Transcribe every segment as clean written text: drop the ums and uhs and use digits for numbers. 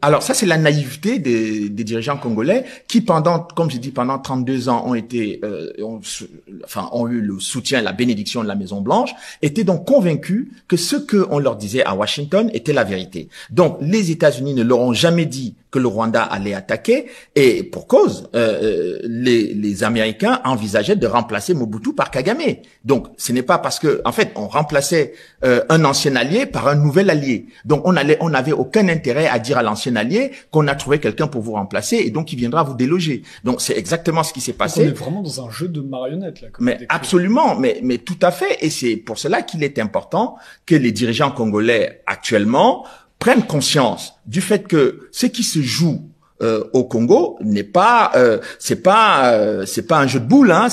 Alors ça, c'est la naïveté des dirigeants congolais qui, comme j'ai dit, pendant 32 ans, ont eu le soutien, la bénédiction de la Maison Blanche, étaient donc convaincus que ce qu'on leur disait à Washington était la vérité. Donc les États-Unis ne leur ont jamais dit que le Rwanda allait attaquer, et pour cause, les Américains envisageaient de remplacer Mobutu par Kagame. Donc ce n'est pas parce que, en fait, on remplaçait un ancien allié par un nouvel allié. Donc on n'avait aucun intérêt à dire à l'ancien allié qu'on a trouvé quelqu'un pour vous remplacer et donc il viendra vous déloger. Donc c'est exactement ce qui s'est passé. On est vraiment dans un jeu de marionnettes là. Mais absolument, mais tout à fait, et c'est pour cela qu'il est important que les dirigeants congolais actuellement prennent conscience du fait que ce qui se joue au Congo n'est pas c'est pas un jeu de boules, hein,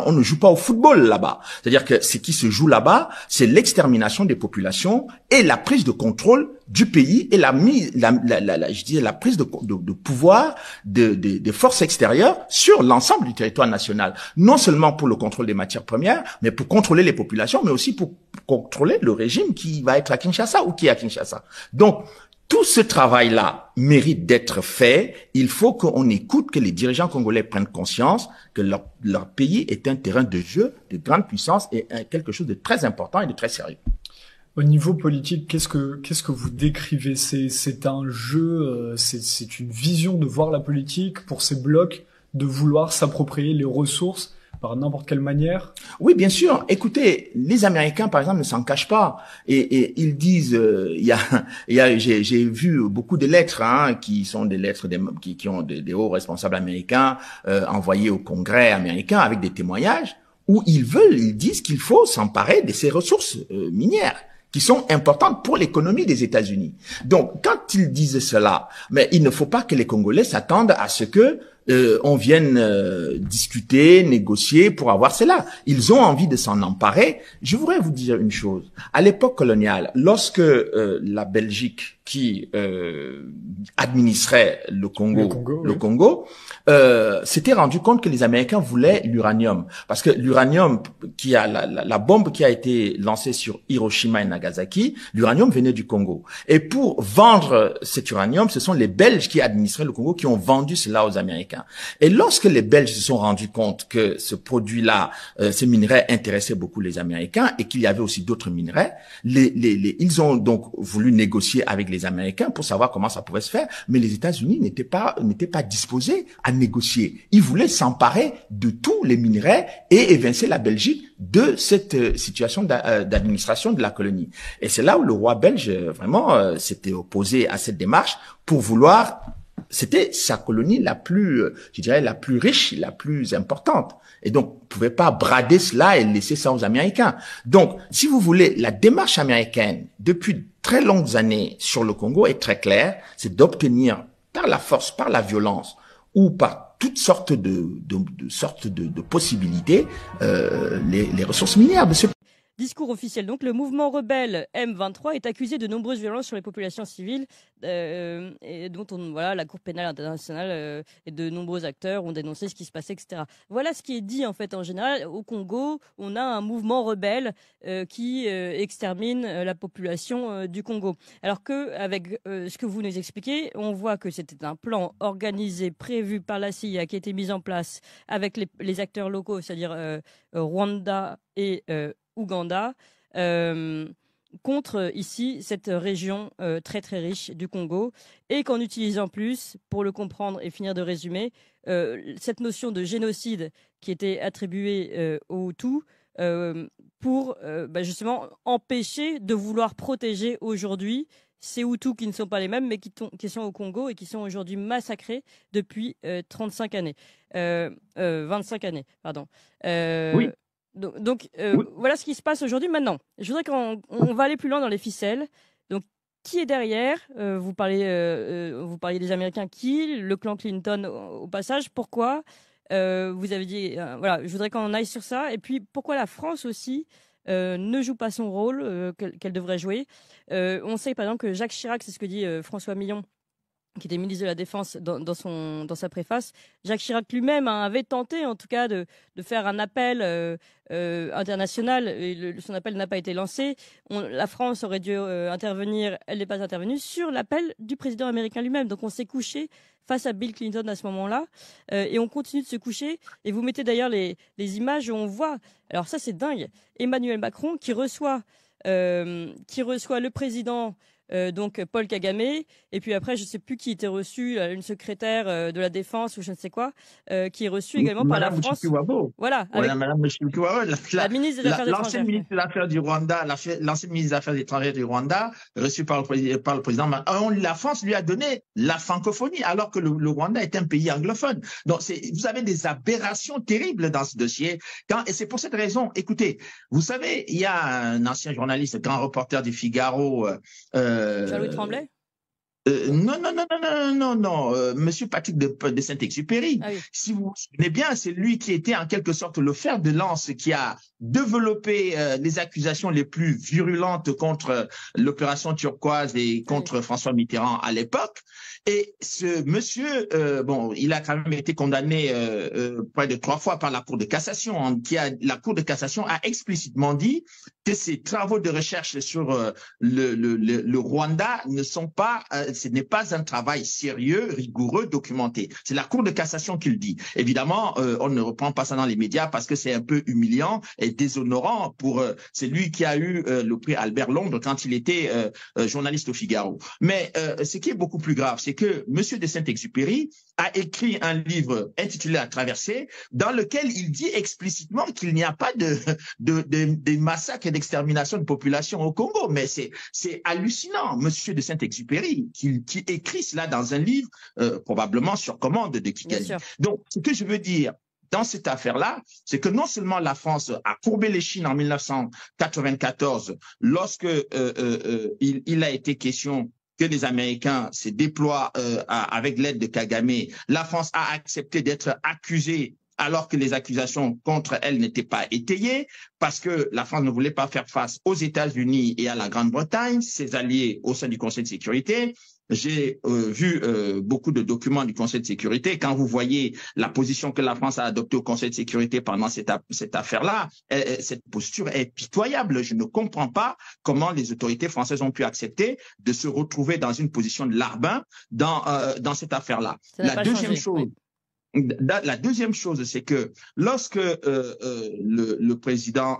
on ne joue pas au football là-bas. C'est-à-dire que ce qui se joue là-bas, c'est l'extermination des populations et la prise de contrôle du pays et la prise de pouvoir des forces extérieures sur l'ensemble du territoire national, non seulement pour le contrôle des matières premières, mais pour contrôler les populations, mais aussi pour contrôler le régime qui va être à Kinshasa ou qui est à Kinshasa. Donc tout ce travail-là mérite d'être fait. Il faut qu'on écoute, que les dirigeants congolais prennent conscience que leur pays est un terrain de jeu de grande puissance et quelque chose de très important et de très sérieux. Au niveau politique, qu'est-ce que vous décrivez? C'est un jeu, c'est une vision de voir la politique pour ces blocs, de vouloir s'approprier les ressources par n'importe quelle manière? Oui, bien sûr. Écoutez, les Américains, par exemple, ne s'en cachent pas. Et ils disent, j'ai vu beaucoup de lettres, hein, qui sont des lettres qui ont des hauts responsables américains, envoyés au Congrès américain avec des témoignages où ils disent qu'il faut s'emparer de ces ressources minières qui sont importantes pour l'économie des États-Unis. Donc, quand ils disent cela, mais il ne faut pas que les Congolais s'attendent à ce que on vienne discuter, négocier pour avoir cela. Ils ont envie de s'en emparer. Je voudrais vous dire une chose. À l'époque coloniale, lorsque la Belgique, qui administrait le Congo, s'était rendu compte que les Américains voulaient l'uranium. Parce que l'uranium, la bombe qui a été lancée sur Hiroshima et Nagasaki, l'uranium venait du Congo. Et pour vendre cet uranium, ce sont les Belges qui administraient le Congo qui ont vendu cela aux Américains. Et lorsque les Belges se sont rendus compte que ce produit-là, ce minerai intéressait beaucoup les Américains et qu'il y avait aussi d'autres minerais, ils ont donc voulu négocier avec les Américains pour savoir comment ça pouvait se faire, mais les États-Unis n'étaient pas disposés à négocier. Ils voulaient s'emparer de tous les minerais et évincer la Belgique de cette situation d'administration de la colonie. Et c'est là où le roi belge vraiment s'était opposé à cette démarche pour vouloir. C'était sa colonie la plus, je dirais, la plus riche, la plus importante. Et donc, on ne pouvait pas brader cela et laisser ça aux Américains. Donc, si vous voulez, la démarche américaine, depuis très longues années sur le Congo, est très claire. C'est d'obtenir par la force, par la violence ou par toutes sortes de possibilités, les ressources minières de ce pays. Discours officiel. Donc, le mouvement rebelle M23 est accusé de nombreuses violences sur les populations civiles, et dont la Cour pénale internationale et de nombreux acteurs ont dénoncé ce qui se passait, etc. Voilà ce qui est dit en fait en général. Au Congo, on a un mouvement rebelle qui extermine la population du Congo. Alors que avec ce que vous nous expliquez, on voit que c'était un plan organisé, prévu par la CIA, qui a été mis en place avec les acteurs locaux, c'est-à-dire Rwanda et Ouganda, contre ici cette région très très riche du Congo, et qu'en utilisant plus, pour le comprendre et finir de résumer, cette notion de génocide qui était attribuée aux Hutus pour justement empêcher de vouloir protéger aujourd'hui ces Hutus qui ne sont pas les mêmes, mais qui sont au Congo et qui sont aujourd'hui massacrés depuis 35 années. 25 années, pardon. Oui. Donc Oui. voilà ce qui se passe aujourd'hui. Maintenant, je voudrais qu'on va aller plus loin dans les ficelles. Donc, qui est derrière vous parliez des Américains, le clan Clinton au passage. Pourquoi vous avez dit, voilà, je voudrais qu'on aille sur ça. Et puis, pourquoi la France aussi ne joue pas son rôle qu'elle devrait jouer. On sait par exemple que Jacques Chirac, c'est ce que dit François Millon, qui était ministre de la Défense, dans sa préface, Jacques Chirac lui-même avait tenté, en tout cas, de faire un appel international. Et son appel n'a pas été lancé. La France aurait dû intervenir, elle n'est pas intervenue, sur l'appel du président américain lui-même. Donc on s'est couché face à Bill Clinton à ce moment-là, et on continue de se coucher. Et vous mettez d'ailleurs les images où on voit, alors ça c'est dingue, Emmanuel Macron qui reçoit le président, donc Paul Kagame, et puis après je ne sais plus qui était reçu, une secrétaire de la Défense ou je ne sais quoi, qui est reçue également par la France. Voilà, avec Madame Mushikiwabo, la ministre des Affaires étrangères. L'ancienne ministre des Affaires du Rwanda, l'ancienne ministre des Affaires étrangères du Rwanda, reçue par le président. La France lui a donné la francophonie, alors que le Rwanda est un pays anglophone. Donc vous avez des aberrations terribles dans ce dossier. Et c'est pour cette raison, écoutez, vous savez, il y a un ancien journaliste, grand reporter du Figaro, Jean-Louis Tremblay? Non. Monsieur Patrick de Saint-Exupéry. Ah oui. Si vous vous souvenez bien, c'est lui qui était en quelque sorte le fer de lance qui a développé les accusations les plus virulentes contre l'opération turquoise et contre François Mitterrand à l'époque. Et ce monsieur, il a quand même été condamné près de 3 fois par la Cour de cassation. La Cour de cassation a explicitement dit que ses travaux de recherche sur le Rwanda ce n'est pas un travail sérieux, rigoureux, documenté. C'est la Cour de cassation qui le dit. Évidemment, on ne reprend pas ça dans les médias parce que c'est un peu humiliant et déshonorant pour c'est lui qui a eu le prix Albert Londres quand il était journaliste au Figaro. Mais ce qui est beaucoup plus grave, c'est que Monsieur de Saint-Exupéry a écrit un livre intitulé La Traversée, dans lequel il dit explicitement qu'il n'y a pas de massacres et d'extermination de population au Congo. Mais c'est hallucinant, Monsieur de Saint-Exupéry, qui écrit cela dans un livre, probablement sur commande de Kigali. Donc, ce que je veux dire dans cette affaire-là, c'est que non seulement la France a courbé les chines en 1994, lorsque il a été question que les Américains se déploient avec l'aide de Kagame, la France a accepté d'être accusée alors que les accusations contre elle n'étaient pas étayées, parce que la France ne voulait pas faire face aux États-Unis et à la Grande-Bretagne, ses alliés au sein du Conseil de sécurité. J'ai vu beaucoup de documents du Conseil de sécurité. Quand vous voyez la position que la France a adoptée au Conseil de sécurité pendant cette affaire-là, cette posture est pitoyable. Je ne comprends pas comment les autorités françaises ont pu accepter de se retrouver dans une position de larbin dans cette affaire-là. La deuxième chose, c'est que lorsque le président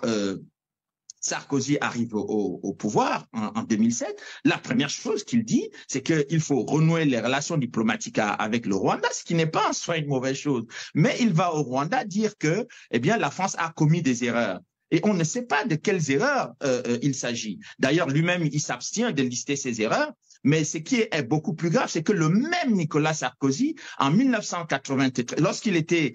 Sarkozy arrive au pouvoir en 2007, la première chose qu'il dit, c'est qu'il faut renouer les relations diplomatiques avec le Rwanda, ce qui n'est pas en soi une mauvaise chose. Mais il va au Rwanda dire que, la France a commis des erreurs. Et on ne sait pas de quelles erreurs il s'agit. D'ailleurs, lui-même, il s'abstient de lister ces erreurs. Mais ce qui est beaucoup plus grave, c'est que le même Nicolas Sarkozy, en 1994, lorsqu'il était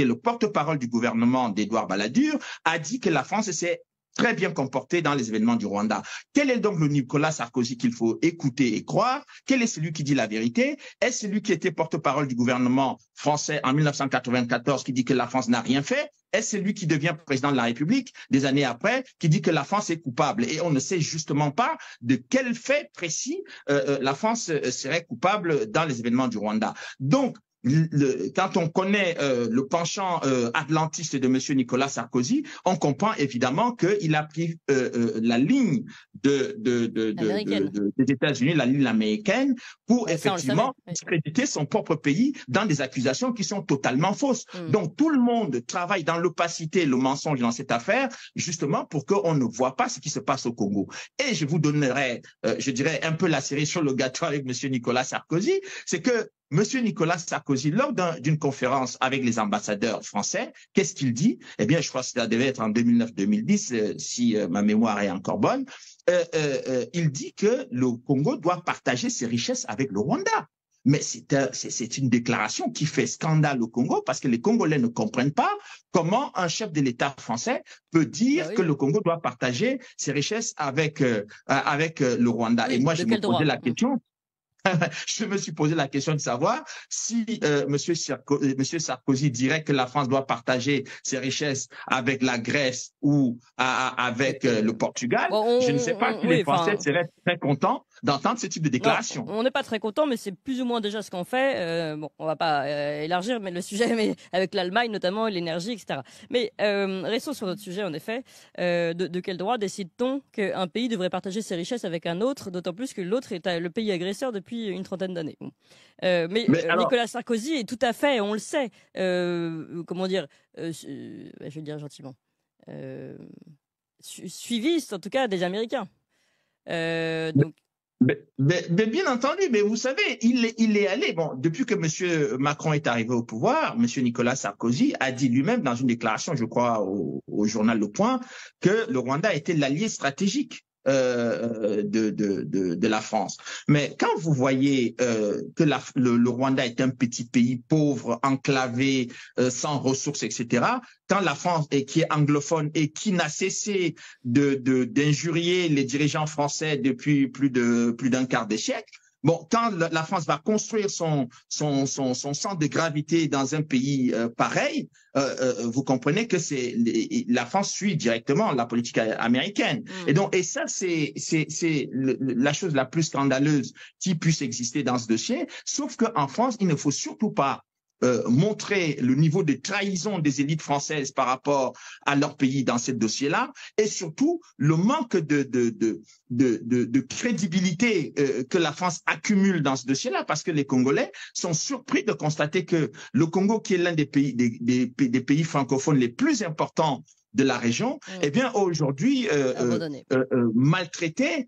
le porte-parole du gouvernement d'Édouard Balladur, a dit que la France s'est très bien comportée dans les événements du Rwanda. Quel est donc le Nicolas Sarkozy qu'il faut écouter et croire? Quel est celui qui dit la vérité? Est-ce celui qui était porte-parole du gouvernement français en 1994 qui dit que la France n'a rien fait? Est-ce celui qui devient président de la République des années après qui dit que la France est coupable? Et on ne sait justement pas de quel fait précis la France serait coupable dans les événements du Rwanda. Donc, quand on connaît le penchant atlantiste de monsieur Nicolas Sarkozy, on comprend évidemment qu'il a pris la ligne des États-Unis, la ligne américaine, pour effectivement discréditer son propre pays dans des accusations qui sont totalement fausses. Donc tout le monde travaille dans l'opacité, le mensonge dans cette affaire, justement pour qu'on ne voit pas ce qui se passe au Congo. Et je vous donnerai, je dirais, un peu la cerise sur le gâteau avec monsieur Nicolas Sarkozy, c'est que monsieur Nicolas Sarkozy, lors d'une conférence avec les ambassadeurs français, qu'est-ce qu'il dit? Eh bien, je crois que ça devait être en 2009-2010, si ma mémoire est encore bonne. Il dit que le Congo doit partager ses richesses avec le Rwanda. Mais c'est une déclaration qui fait scandale au Congo parce que les Congolais ne comprennent pas comment un chef de l'État français peut dire que le Congo doit partager ses richesses avec le Rwanda. Oui, et moi, je me posais la question. Je me suis posé la question de savoir si monsieur Sarkozy dirait que la France doit partager ses richesses avec la Grèce ou avec le Portugal. Bon, je ne sais pas si les Français seraient très contents d'entendre ce type de déclaration. Non, on n'est pas très content, mais c'est plus ou moins déjà ce qu'on fait. Bon, on va pas élargir mais le sujet, mais avec l'Allemagne notamment, l'énergie, etc. Mais restons sur notre sujet, en effet. De quel droit décide-t-on qu'un pays devrait partager ses richesses avec un autre, d'autant plus que l'autre est le pays agresseur depuis une trentaine d'années. Bon. Mais alors... Nicolas Sarkozy est tout à fait, on le sait, comment dire, je vais dire gentiment, suiviste en tout cas des Américains. Donc... Mais bien entendu, mais vous savez, il est allé, bon, depuis que M. Macron est arrivé au pouvoir, M. Nicolas Sarkozy a dit lui-même dans une déclaration, je crois, au journal Le Point, que le Rwanda était l'allié stratégique de la France. Mais quand vous voyez que le Rwanda est un petit pays pauvre, enclavé, sans ressources, etc., quand la France, qui est anglophone et qui n'a cessé d'injurier les dirigeants français depuis plus d'un quart de siècle, bon, quand la France va construire son centre de gravité dans un pays pareil, vous comprenez que la France suit directement la politique américaine. Et ça, c'est la chose la plus scandaleuse qui puisse exister dans ce dossier. Sauf qu'en France, il ne faut surtout pas montrer le niveau de trahison des élites françaises par rapport à leur pays dans ce dossier-là, et surtout le manque de crédibilité que la France accumule dans ce dossier-là, parce que les Congolais sont surpris de constater que le Congo, qui est l'un des pays francophones les plus importants de la région, eh bien aujourd'hui maltraité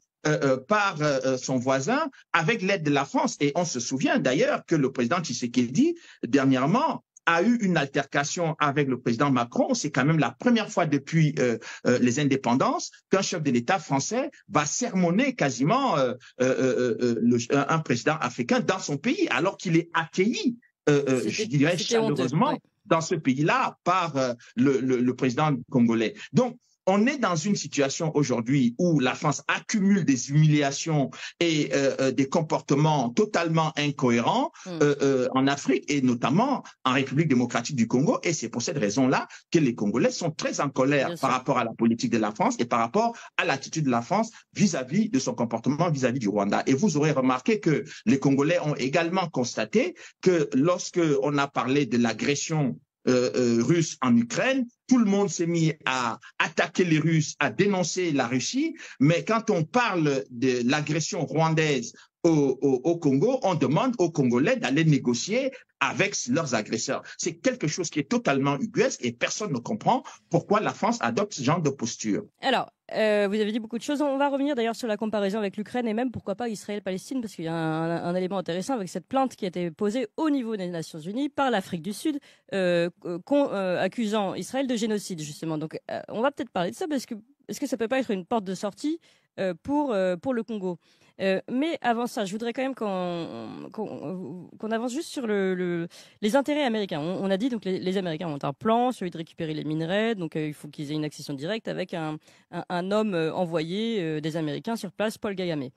par son voisin avec l'aide de la France. Et on se souvient d'ailleurs que le président Tshisekedi, dernièrement, a eu une altercation avec le président Macron. C'est quand même la première fois depuis les indépendances qu'un chef de l'État français va sermonner quasiment un président africain dans son pays, alors qu'il est accueilli, je dirais chaleureusement, dans ce pays-là par le président congolais. Donc, on est dans une situation aujourd'hui où la France accumule des humiliations et des comportements totalement incohérents en Afrique et notamment en République démocratique du Congo. Et c'est pour cette raison-là que les Congolais sont très en colère par rapport à la politique de la France et par rapport à l'attitude de la France vis-à-vis de son comportement vis-à-vis du Rwanda. Et vous aurez remarqué que les Congolais ont également constaté que lorsque on a parlé de l'agression russe en Ukraine, tout le monde s'est mis à attaquer les Russes, à dénoncer la Russie, mais quand on parle de l'agression rwandaise au Congo, on demande aux Congolais d'aller négocier avec leurs agresseurs. C'est quelque chose qui est totalement ubuesque et personne ne comprend pourquoi la France adopte ce genre de posture. Alors, vous avez dit beaucoup de choses. On va revenir d'ailleurs sur la comparaison avec l'Ukraine et même, pourquoi pas, Israël-Palestine, parce qu'il y a un élément intéressant avec cette plainte qui a été posée au niveau des Nations Unies par l'Afrique du Sud, accusant Israël de génocide, justement. Donc, on va peut-être parler de ça, parce que est-ce que ça peut pas être une porte de sortie pour le Congo? Mais avant ça, je voudrais quand même qu'on avance juste sur les intérêts américains. On a dit donc les Américains ont un plan, celui de récupérer les minerais, donc il faut qu'ils aient une accession directe avec un homme envoyé des Américains sur place, Paul Kagame.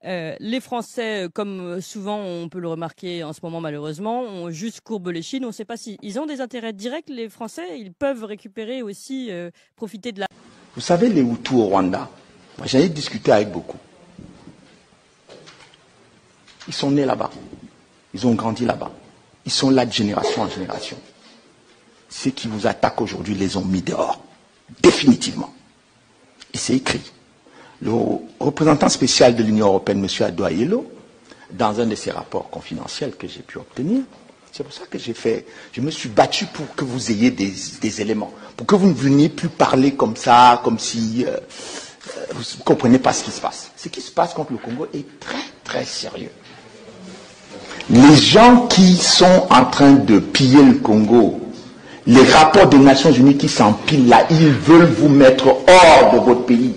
Les Français, comme souvent on peut le remarquer en ce moment malheureusement, ont juste courbé les chines. On ne sait pas s'ils ont des intérêts directs, les Français. Ils peuvent récupérer aussi, profiter de la... Vous savez, les Hutus au Rwanda, moi j'en ai discuté avec beaucoup. Ils sont nés là-bas. Ils ont grandi là-bas. Ils sont là de génération en génération. Ceux qui vous attaquent aujourd'hui les ont mis dehors. Définitivement. Et c'est écrit. Le représentant spécial de l'Union européenne, M. Adoyelo, dans un de ses rapports confidentiels que j'ai pu obtenir, c'est pour ça que je me suis battu pour que vous ayez des éléments. Pour que vous ne veniez plus parler comme ça, comme si vous ne comprenez pas ce qui se passe. Ce qui se passe contre le Congo est très, très sérieux. Les gens qui sont en train de piller le Congo, les rapports des Nations Unies qui s'empilent là, ils veulent vous mettre hors de votre pays.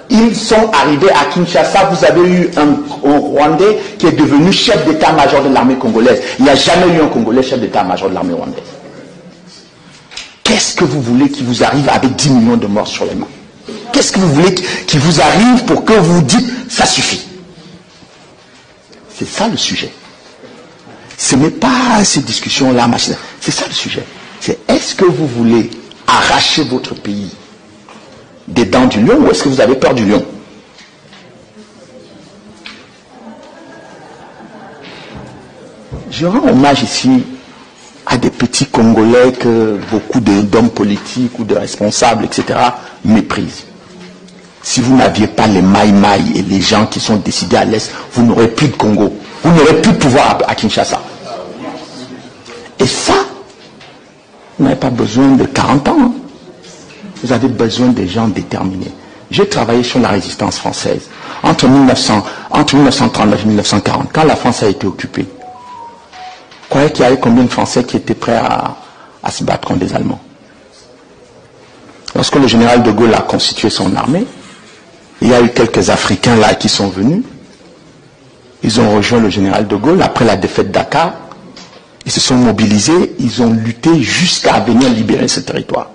Ils sont arrivés à Kinshasa, vous avez eu un Rwandais qui est devenu chef d'état-major de l'armée congolaise. Il n'y a jamais eu un Congolais chef d'état-major de l'armée rwandaise. Qu'est-ce que vous voulez qui vous arrive avec 10 millions de morts sur les mains? Qu'est-ce que vous voulez qui vous arrive pour que vous dites ça suffit? C'est ça le sujet. Ce n'est pas ces discussions-là, machin. C'est ça le sujet. C'est est-ce que vous voulez arracher votre pays des dents du lion ou est-ce que vous avez peur du lion? Je rends hommage ici à des petits Congolais que beaucoup d'hommes politiques ou de responsables, etc., méprisent. Si vous n'aviez pas les Maï-Maï et les gens qui sont décidés à l'Est, vous n'aurez plus de Congo. Vous n'aurez plus de pouvoir à Kinshasa. Et ça, vous n'avez pas besoin de 40 ans. Hein. Vous avez besoin des gens déterminés. J'ai travaillé sur la résistance française. Entre 1939 et 1940, quand la France a été occupée, vous croyez qu'il y avait combien de Français qui étaient prêts à se battre contre les Allemands? Lorsque le général de Gaulle a constitué son armée, il y a eu quelques Africains là qui sont venus. Ils ont rejoint le général de Gaulle après la défaite de Dakar. Ils se sont mobilisés, ils ont lutté jusqu'à venir libérer ce territoire.